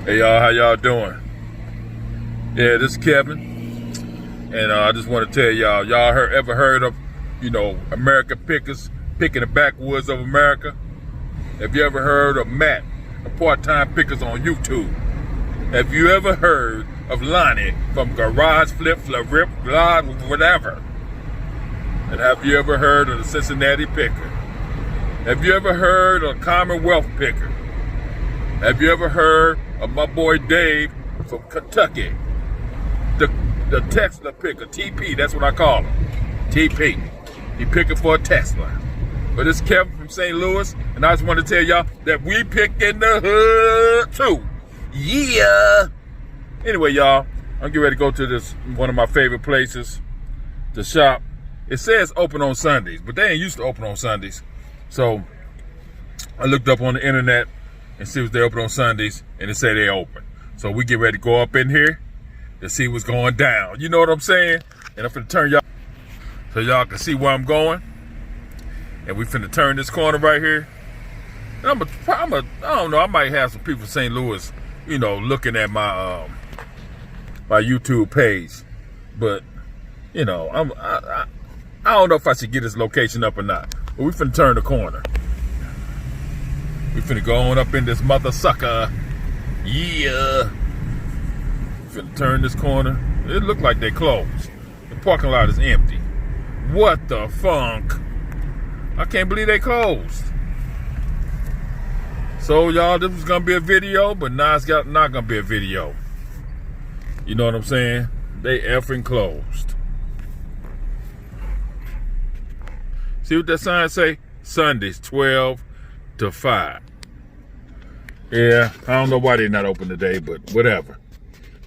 Hey y'all, how y'all doing? Yeah, this is Kevin, and I just want to tell y'all, ever heard of, American pickers picking the backwoods of America? Have you ever heard of Matt, the part-time pickers on YouTube? Have you ever heard of Lonnie from Garage Flip, Rip, Blah, whatever? And have you ever heard of the Cincinnati picker? Have you ever heard of Commonwealth picker? Have you ever heard of my boy Dave from Kentucky? The Tesla picker, TP, that's what I call him. TP. He picking for a Tesla. But it's Kevin from St. Louis, and I just want to tell y'all that we pick in the hood too. Yeah. Anyway, y'all, I'm getting ready to go to this, one of my favorite places, the shop. It says open on Sundays, but they ain't used to open on Sundays. So I looked up on the internet and see if they open on Sundays, and it said they open. So we get ready to go up in here to see what's going down. You know what I'm saying? And I'm finna turn y'all so y'all can see where I'm going. And we finna turn this corner right here. And I don't know, I might have some people in St. Louis, looking at my my YouTube page. But, I don't know if I should get this location up or not. But we finna turn the corner. We finna go on up in this mother sucker. Yeah. We finna turn this corner. It look like they closed. The parking lot is empty. What the funk? I can't believe they closed. So y'all, this was gonna be a video, but now it's not gonna be a video. You know what I'm saying? They effing closed. See what that sign say? Sundays 12 to 5. Yeah, I don't know why they're not open today, but whatever.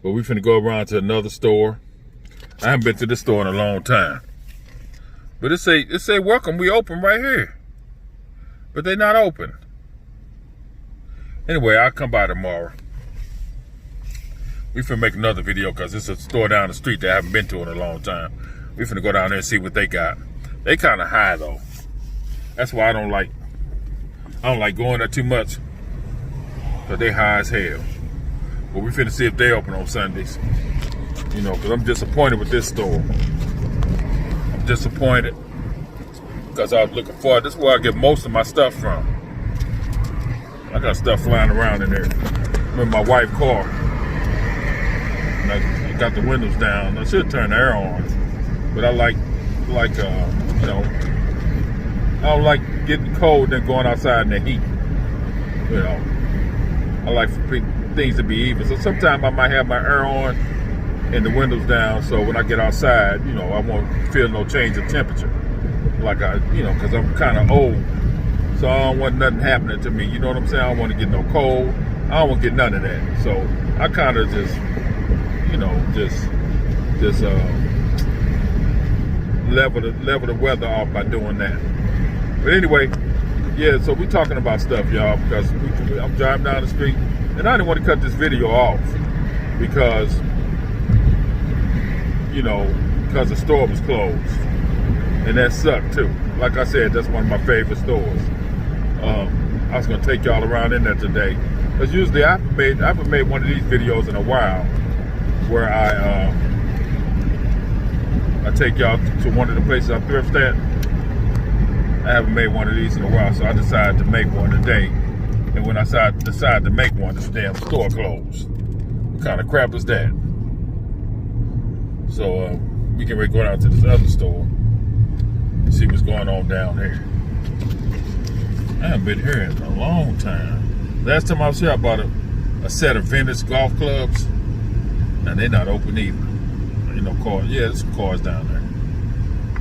But we finna go around to another store. I haven't been to this store in a long time. But it say welcome, we open right here. But they not open. Anyway, I'll come by tomorrow. We finna make another video because it's a store down the street that I haven't been to in a long time. We finna go down there and see what they got. They kind of high though. That's why I don't like going there too much. Cause they high as hell. But we finna see if they open on Sundays. Cause I'm disappointed with this store. I'm disappointed. Cause I was looking forward. This is where I get most of my stuff from. I got stuff flying around in there. I'm in my wife's car. And I got the windows down. I should turn the air on. But I like I don't like getting cold and going outside in the heat. I like for things to be even. So sometimes I might have my air on and the windows down. So when I get outside, I won't feel no change of temperature. Because I'm kind of old. So I don't want nothing happening to me. You know what I'm saying? I don't want to get no cold. I don't want to get none of that. So I kind of just level the weather off by doing that. But anyway, yeah, so we talking about stuff, y'all, because I'm driving down the street, and I didn't want to cut this video off because, because the store was closed, and that sucked too. Like I said, that's one of my favorite stores. I was gonna take y'all around in there today, because usually I haven't made one of these videos in a while, where I take y'all to one of the places I thrift at. I haven't made one of these in a while, so I decided to make one today. And when I decided to make one, this damn store closed. What kind of crap is that? So we can go down to this other store and see what's going on down here. I haven't been here in a long time. Last time I was here, I bought a set of vintage golf clubs, and they're not open either. Cars. Yeah, there's some cars down there.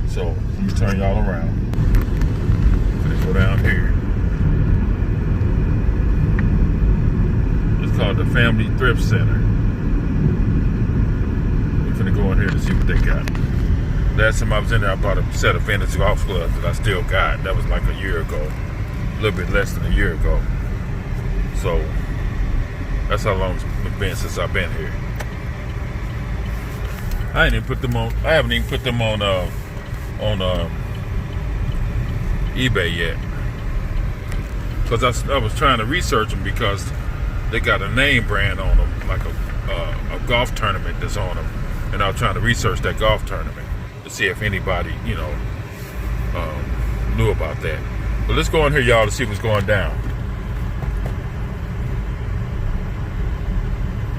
So let me turn y'all around. Let's go down here. It's called the Family Thrift Center. We're gonna go in here to see what they got. Last time I was in there, I bought a set of vintage golf clubs that I still got. That was like a year ago. A little bit less than a year ago. So that's how long it's been since I've been here. I haven't even put them on eBay yet, because I was trying to research them, because they got a name brand on them, like a golf tournament that's on them. And I was trying to research that golf tournament to see if anybody, you know, knew about that. But let's go in here, y'all, to see what's going down.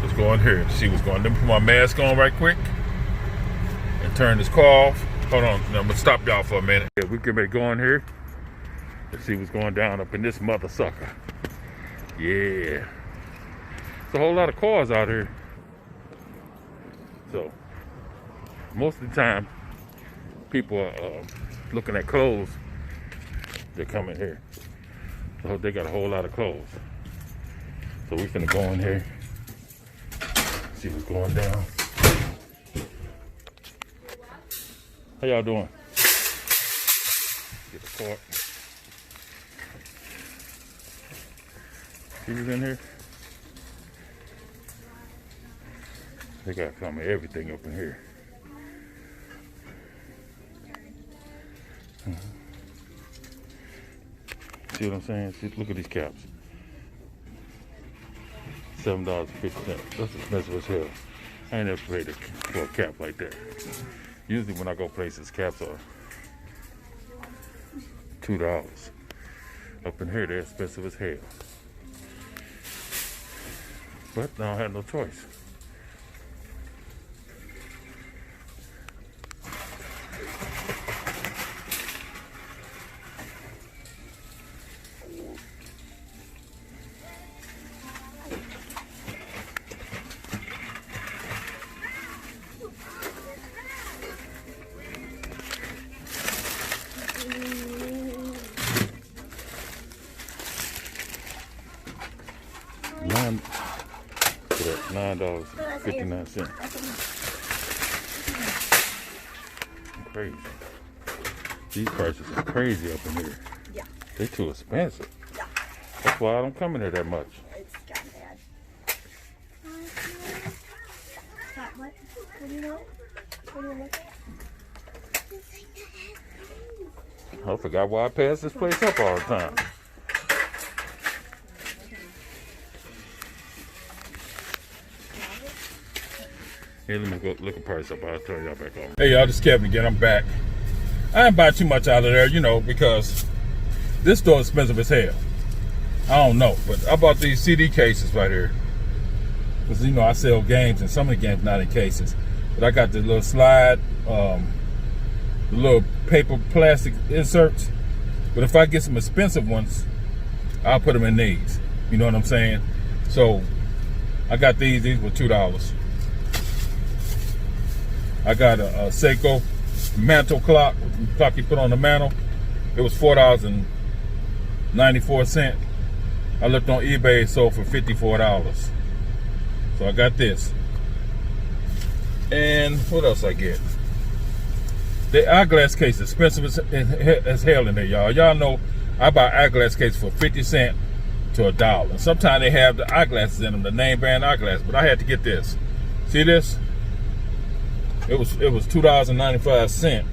Let's go in here and see what's going on. Let me put my mask on right quick and turn this car off. Hold on, I'm gonna stop y'all for a minute. Yeah, we can go in here and see what's going down up in this mother sucker. Yeah. There's a whole lot of cars out here. So, most of the time, people are looking at clothes. They come in here. So they got a whole lot of clothes. So we finna go in here, see what's going down. How y'all doing? Get the cart. See who's in here? They got some of everything up in here. See what I'm saying? See, look at these caps. $7.50. That's expensive as hell. I ain't never paid for a cap like that. Usually when I go places, caps are $2. Up in here, they're expensive as hell. But I don't have no choice. $9.59. Crazy. These prices are crazy up in here. Yeah. They too expensive. Yeah. That's why I don't come in here that much. It's got bad. What do you know? What do you look at? I forgot why I pass this place up all the time. Hey, let me go look at price up. I'll turn y'all back on. Hey, y'all, this is Kevin again. I'm back. I didn't buy too much out of there, you know, because this store is expensive as hell. I don't know, but I bought these CD cases right here. Because, you know, I sell games, and some of the games not in cases. But I got the little slide, the little paper plastic inserts. But if I get some expensive ones, I'll put them in these. You know what I'm saying? So, I got these. These were $2. I got a Seiko mantle clock you put on the mantle. It was $4.94. I looked on eBay, it sold for $54. So I got this. And what else I get? The eyeglass case is expensive as hell in there, y'all. Y'all know I buy eyeglass case for 50 cents to $1. And sometimes they have the eyeglasses in them, the name brand eyeglasses. But I had to get this. See this? It was $2.95,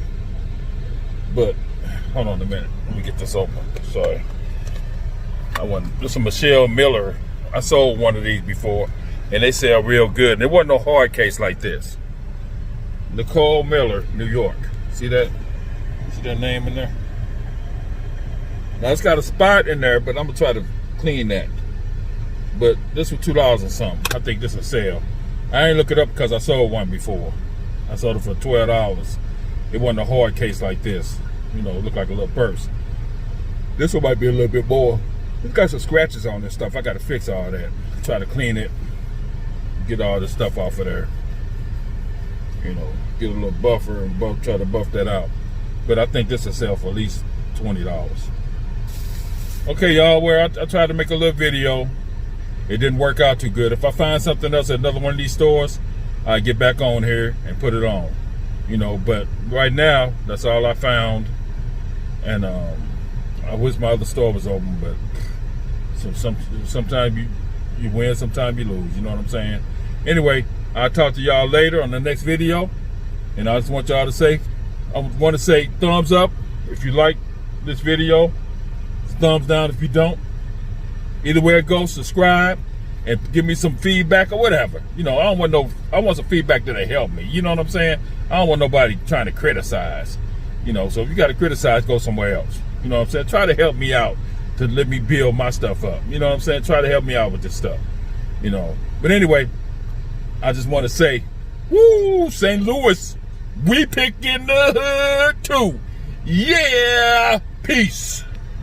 but hold on a minute. Let me get this open. Sorry. This is a Michelle Miller. I sold one of these before, and they sell real good. And there wasn't no hard case like this. Nicole Miller, New York. See that? See that name in there? Now it's got a spot in there, but I'm gonna try to clean that. But this was $2 and something. I think this is a sale. I ain't look it up because I sold one before. I sold it for $12. It wasn't a hard case like this. You know, it looked like a little purse. This one might be a little bit more. It's got some scratches on this stuff. I got to fix all that. Try to clean it. Get all this stuff off of there. You know, get a little buffer and try to buff that out. But I think this will sell for at least $20. Okay, y'all, where I tried to make a little video. It didn't work out too good. If I find something else at another one of these stores, I get back on here and put it on, you know. But right now, that's all I found. And I wish my other store was open, but sometimes you win, sometimes you lose. You know what I'm saying? Anyway, I'll talk to y'all later on the next video. And I just want y'all to say, I want to say thumbs up if you like this video. Thumbs down if you don't. Either way it goes, subscribe. and give me some feedback or whatever. You know, I want some feedback that'll help me. You know what I'm saying? I don't want nobody trying to criticize. You know, so if you got to criticize, go somewhere else. You know what I'm saying? Try to help me out to let me build my stuff up. You know what I'm saying? Try to help me out with this stuff. You know. But anyway, I just want to say, woo, St. Louis, we pick in the hood too. Yeah, peace.